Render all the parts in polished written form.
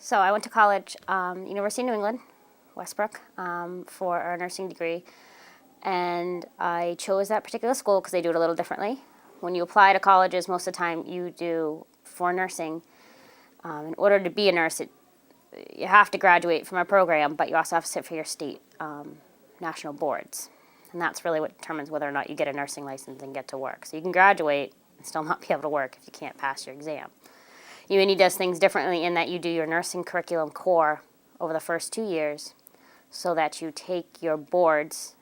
So I went to college, University of New England, Westbrook, for a nursing degree. And I chose that particular school because they do it a little differently. When you apply to colleges, most of the time you do for nursing. In order to be a nurse, you have to graduate from a program, but you also have to sit for your state national boards. And that's really what determines whether or not you get a nursing license and get to work. So you can graduate and still not be able to work if you can't pass your exam. UNE does things differently in that you do your nursing curriculum core over the first 2 years so that you take your boards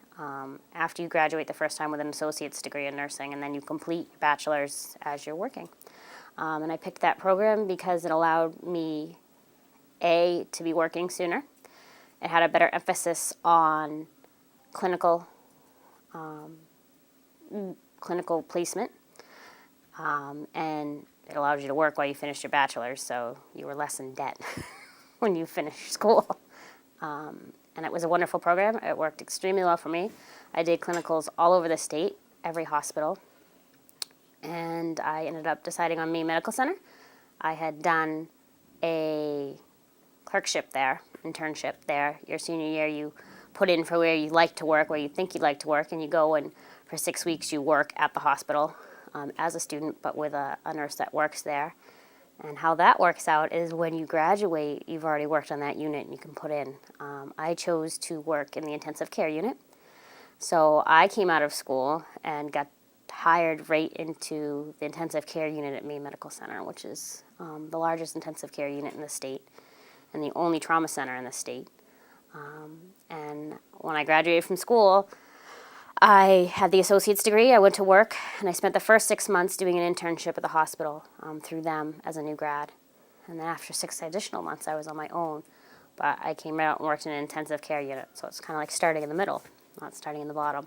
after you graduate the first time with an associate's degree in nursing, and then you complete your bachelor's as you're working. And I picked that program because it allowed me, A, to be working sooner. It had a better emphasis on clinical placement, and it allowed you to work while you finished your bachelor's, so you were less in debt when you finished school. And it was a wonderful program. It worked extremely well for me. I did clinicals all over the state, every hospital, and I ended up deciding on Maine Medical Center. I had done a clerkship there, internship there. Your senior year, you put in for where you like to work, where you think you'd like to work, and you go and for 6 weeks you work at the hospital as a student, but with a nurse that works there. And how that works out is when you graduate, you've already worked on that unit and you can put in. I chose to work in the intensive care unit. So I came out of school and got hired right into the intensive care unit at Maine Medical Center, which is the largest intensive care unit in the state and the only trauma center in the state. And when I graduated from school, I had the associate's degree. I went to work, and I spent the first 6 months doing an internship at the hospital through them as a new grad. And then after 6 additional months, I was on my own. But I came out and worked in an intensive care unit, so it's kind of like starting in the middle, not starting in the bottom.